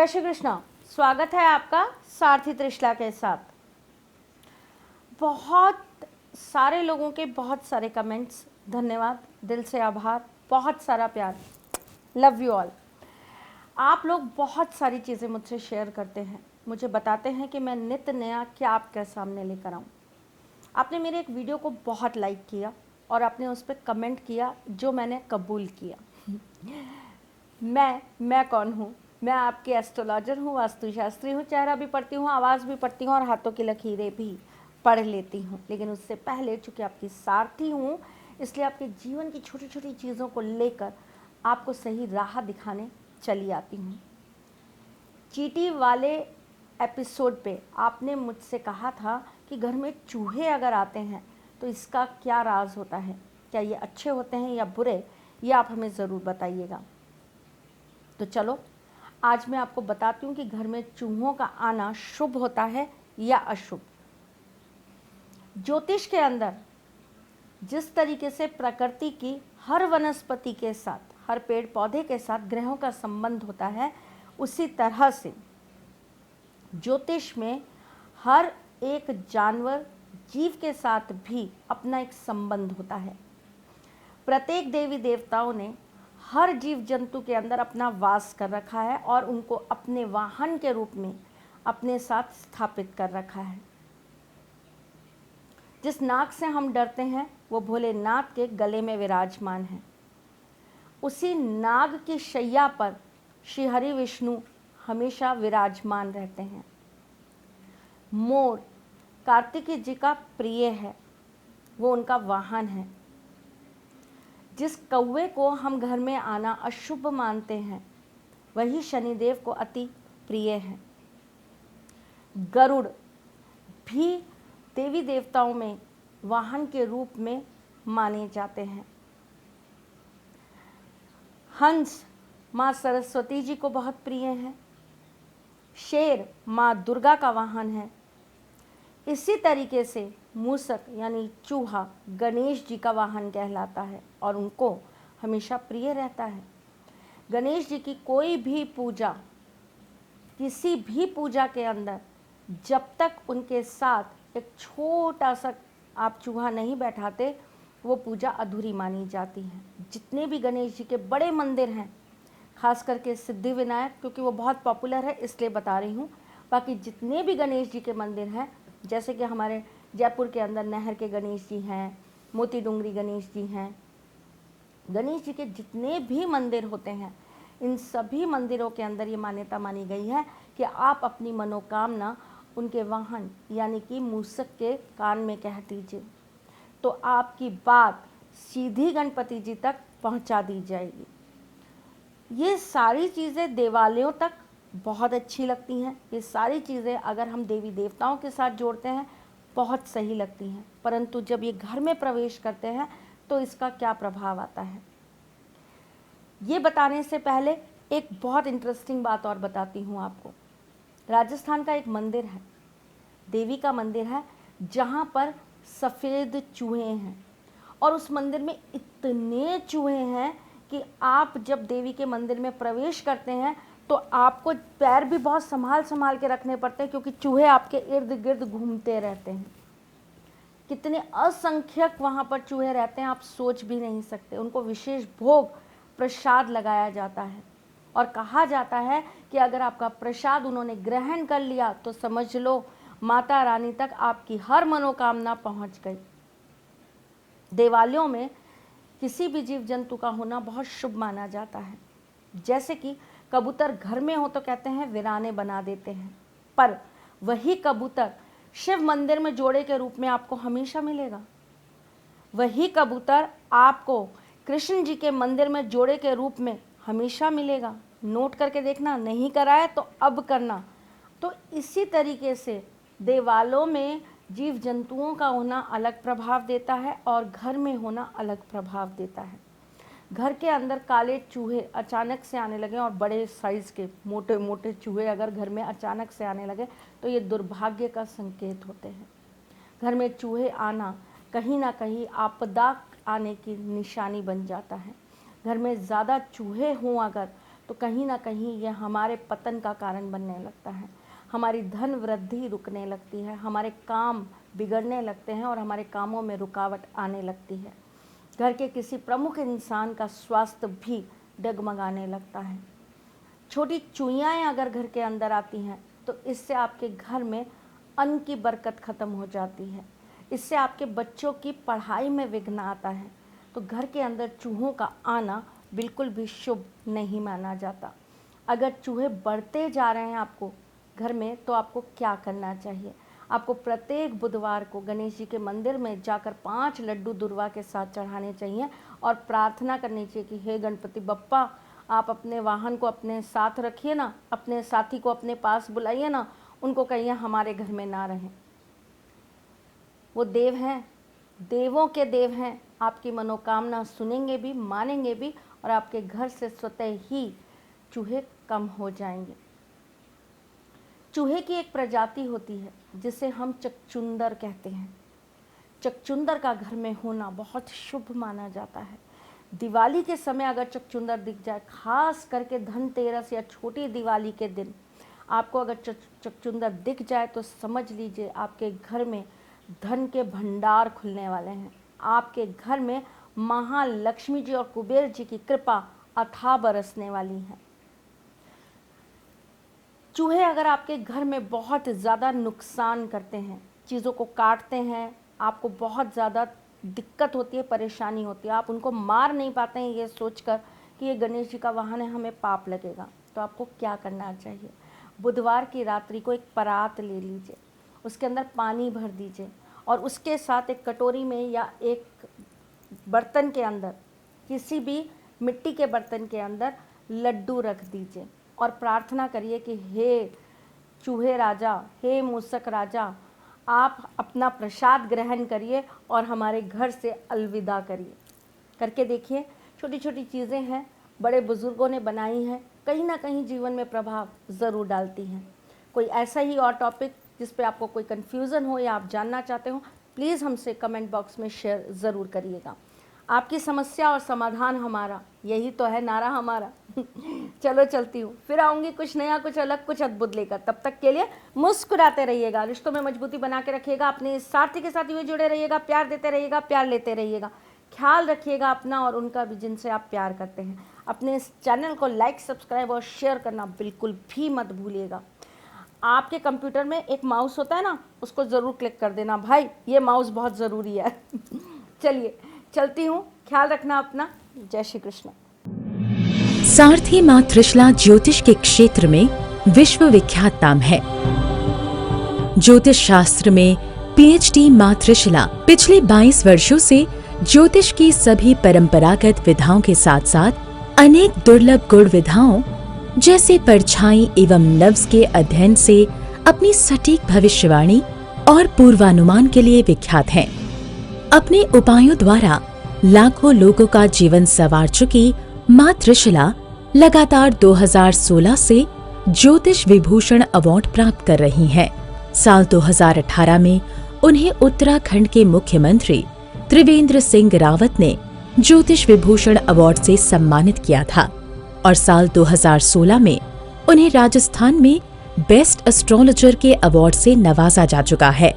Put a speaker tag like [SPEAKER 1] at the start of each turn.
[SPEAKER 1] जय श्री कृष्णा। स्वागत है आपका सारथी त्रिशला के साथ। बहुत सारे लोगों के बहुत सारे कमेंट्स, धन्यवाद, दिल से आभार, बहुत सारा प्यार, लव यू ऑल। आप लोग बहुत सारी चीज़ें मुझसे शेयर करते हैं, मुझे बताते हैं कि मैं नित नया क्या आपके सामने लेकर आऊँ। आपने मेरे एक वीडियो को बहुत लाइक किया और आपने उस पर कमेंट किया जो मैंने कबूल किया। मैं कौन हूँ? मैं आपकी एस्ट्रोलॉजर हूँ, वास्तुशास्त्री हूँ, चेहरा भी पढ़ती हूँ, आवाज़ भी पढ़ती हूँ और हाथों की लकीरें भी पढ़ लेती हूँ। लेकिन उससे पहले चूँकि आपकी सारथी हूँ, इसलिए आपके जीवन की छोटी छोटी चीज़ों को लेकर आपको सही राह दिखाने चली आती हूँ। चींटी वाले एपिसोड पे आपने मुझसे कहा था कि घर में चूहे अगर आते हैं तो इसका क्या राज होता है, क्या ये अच्छे होते हैं या बुरे, ये आप हमें ज़रूर बताइएगा। तो चलो आज मैं आपको बताती हूँ कि घर में चूहों का आना शुभ होता है या अशुभ। ज्योतिष के अंदर जिस तरीके से प्रकृति की हर वनस्पति के साथ, हर पेड़ पौधे के साथ ग्रहों का संबंध होता है, उसी तरह से ज्योतिष में हर एक जानवर, जीव के साथ भी अपना एक संबंध होता है। प्रत्येक देवी देवताओं ने हर जीव जंतु के अंदर अपना वास कर रखा है और उनको अपने वाहन के रूप में अपने साथ स्थापित कर रखा है। जिस नाग से हम डरते हैं वो भोलेनाथ के गले में विराजमान है। उसी नाग की शैया पर श्री हरि विष्णु हमेशा विराजमान रहते हैं। मोर कार्तिकेय जी का प्रिय है, वो उनका वाहन है। जिस कौवे को हम घर में आना अशुभ मानते हैं वही शनिदेव को अति प्रिय है। गरुड़ भी देवी देवताओं में वाहन के रूप में माने जाते हैं। हंस माँ सरस्वती जी को बहुत प्रिय है। शेर माँ दुर्गा का वाहन है। इसी तरीके से मूसक यानी चूहा गणेश जी का वाहन कहलाता है और उनको हमेशा प्रिय रहता है। गणेश जी की कोई भी पूजा, किसी भी पूजा के अंदर जब तक उनके साथ एक छोटा सा आप चूहा नहीं बैठाते, वो पूजा अधूरी मानी जाती है। जितने भी गणेश जी के बड़े मंदिर हैं, खास करके सिद्धि विनायक, क्योंकि वो बहुत पॉपुलर है इसलिए बता रही हूँ, बाकी जितने भी गणेश जी के मंदिर हैं, जैसे कि हमारे जयपुर के अंदर नहर के गणेश जी हैं, मोती डूंगरी गणेश जी हैं, गणेश जी के जितने भी मंदिर होते हैं, इन सभी मंदिरों के अंदर ये मान्यता मानी गई है कि आप अपनी मनोकामना उनके वाहन यानी कि मूसक के कान में कह दीजिए तो आपकी बात सीधी गणपति जी तक पहुंचा दी जाएगी। ये सारी चीज़ें देवालयों तक बहुत अच्छी लगती हैं। ये सारी चीज़ें अगर हम देवी देवताओं के साथ जोड़ते हैं बहुत सही लगती हैं, परंतु जब ये घर में प्रवेश करते हैं तो इसका क्या प्रभाव आता है, ये बताने से पहले एक बहुत इंटरेस्टिंग बात और बताती हूँ आपको। राजस्थान का एक मंदिर है, देवी का मंदिर है, जहाँ पर सफ़ेद चूहे हैं और उस मंदिर में इतने चूहे हैं कि आप जब देवी के मंदिर में प्रवेश करते हैं तो आपको पैर भी बहुत संभाल संभाल के रखने पड़ते हैं, क्योंकि चूहे आपके इर्द गिर्द घूमते रहते हैं। कितने असंख्यक वहाँ पर चूहे रहते हैं आप सोच भी नहीं सकते। उनको विशेष भोग प्रसाद लगाया जाता है और कहा जाता है कि अगर आपका प्रसाद उन्होंने ग्रहण कर लिया तो समझ लो माता रानी तक आपकी हर मनोकामना पहुँच गई। देवालयों में किसी भी जीव जंतु का होना बहुत शुभ माना जाता है। जैसे कि कबूतर घर में हो तो कहते हैं वीराने बना देते हैं, पर वही कबूतर शिव मंदिर में जोड़े के रूप में आपको हमेशा मिलेगा। वही कबूतर आपको कृष्ण जी के मंदिर में जोड़े के रूप में हमेशा मिलेगा। नोट करके देखना, नहीं करा है तो अब करना। तो इसी तरीके से देवालयों में जीव जंतुओं का होना अलग प्रभाव देता है और घर में होना अलग प्रभाव देता है। घर के अंदर काले चूहे अचानक से आने लगे और बड़े साइज़ के मोटे मोटे चूहे अगर घर में अचानक से आने लगे तो ये दुर्भाग्य का संकेत होते हैं। घर में चूहे आना कहीं ना कहीं आपदा आने की निशानी बन जाता है। घर में ज़्यादा चूहे हों अगर तो कहीं ना कहीं ये हमारे पतन का कारण बनने लगता है। हमारी धन वृद्धि रुकने लगती है, हमारे काम बिगड़ने लगते हैं और हमारे कामों में रुकावट आने लगती है। घर के किसी प्रमुख इंसान का स्वास्थ्य भी डगमगाने लगता है। छोटी चूहियाँ अगर घर के अंदर आती हैं तो इससे आपके घर में अन्न की बरकत ख़त्म हो जाती है, इससे आपके बच्चों की पढ़ाई में विघ्न आता है। तो घर के अंदर चूहों का आना बिल्कुल भी शुभ नहीं माना जाता। अगर चूहे बढ़ते जा रहे हैं आपको घर में, तो आपको क्या करना चाहिए? आपको प्रत्येक बुधवार को गणेश जी के मंदिर में जाकर 5 लड्डू दुर्वा के साथ चढ़ाने चाहिए और प्रार्थना करनी चाहिए कि हे गणपति बप्पा, आप अपने वाहन को अपने साथ रखिए ना, अपने साथी को अपने पास बुलाइए ना, उनको कहिए हमारे घर में ना रहें। वो देव हैं, देवों के देव हैं, आपकी मनोकामना सुनेंगे भी, मानेंगे भी और आपके घर से स्वतः ही चूहे कम हो जाएंगे। चूहे की एक प्रजाति होती है जिसे हम चकचुंदर कहते हैं। चकचुंदर का घर में होना बहुत शुभ माना जाता है। दिवाली के समय अगर चकचुंदर दिख जाए, खास करके धनतेरस या छोटी दिवाली के दिन आपको अगर चकचुंदर दिख जाए तो समझ लीजिए आपके घर में धन के भंडार खुलने वाले हैं। आपके घर में महालक्ष्मी जी और कुबेर जी की कृपा अथाह बरसने वाली है। चूहे अगर आपके घर में बहुत ज़्यादा नुकसान करते हैं, चीज़ों को काटते हैं, आपको बहुत ज़्यादा दिक्कत होती है, परेशानी होती है, आप उनको मार नहीं पाते हैं ये सोचकर कि ये गणेश जी का वाहन है, हमें पाप लगेगा, तो आपको क्या करना चाहिए? बुधवार की रात्रि को एक परात ले लीजिए, उसके अंदर पानी भर दीजिए और उसके साथ एक कटोरी में या एक बर्तन के अंदर, किसी भी मिट्टी के बर्तन के अंदर लड्डू रख दीजिए और प्रार्थना करिए कि हे चूहे राजा, हे मूसक राजा, आप अपना प्रसाद ग्रहण करिए और हमारे घर से अलविदा करिए। करके देखिए, छोटी छोटी चीज़ें हैं, बड़े बुज़ुर्गों ने बनाई हैं, कहीं ना कहीं जीवन में प्रभाव ज़रूर डालती हैं। कोई ऐसा ही और टॉपिक जिस पे आपको कोई कन्फ्यूज़न हो या आप जानना चाहते हो, प्लीज़ हमसे कमेंट बॉक्स में शेयर ज़रूर करिएगा। आपकी समस्या और समाधान हमारा, यही तो है नारा हमारा। चलो चलती हूँ, फिर आऊँगी कुछ नया, कुछ अलग, कुछ अद्भुत लेकर। तब तक के लिए मुस्कुराते रहिएगा, रिश्तों में मजबूती बना के रखिएगा, अपने साथी के साथ यूँ जुड़े रहिएगा, प्यार देते रहिएगा, प्यार लेते रहिएगा। ख्याल रखिएगा अपना और उनका भी जिनसे आप प्यार करते हैं। अपने इस चैनल को लाइक, सब्सक्राइब और शेयर करना बिल्कुल भी मत भूलिएगा। आपके कंप्यूटर में एक माउस होता है ना, उसको ज़रूर क्लिक कर देना भाई, ये माउस बहुत ज़रूरी है। चलिए चलती हूँ, ख्याल रखना अपना। जय श्री कृष्ण।
[SPEAKER 2] सारथी मां त्रिशला ज्योतिष के क्षेत्र में विश्व विख्यात नाम है। ज्योतिष शास्त्र में पीएचडी मां त्रिशला पिछले 22 वर्षों से ज्योतिष की सभी परंपरागत विधाओं के साथ साथ अनेक दुर्लभ गुण विधाओं जैसे परछाई एवं नव्स के अध्ययन से अपनी सटीक भविष्यवाणी और पूर्वानुमान के लिए विख्यात हैं। अपने उपायों द्वारा लाखों लोगों का जीवन संवार चुकी मां त्रिशला लगातार 2016 से ज्योतिष विभूषण अवार्ड प्राप्त कर रही हैं। साल 2018 में उन्हें उत्तराखंड के मुख्यमंत्री त्रिवेंद्र सिंह रावत ने ज्योतिष विभूषण अवार्ड से सम्मानित किया था और साल 2016 में उन्हें राजस्थान में बेस्ट एस्ट्रोलॉजर के अवार्ड से नवाजा जा चुका है।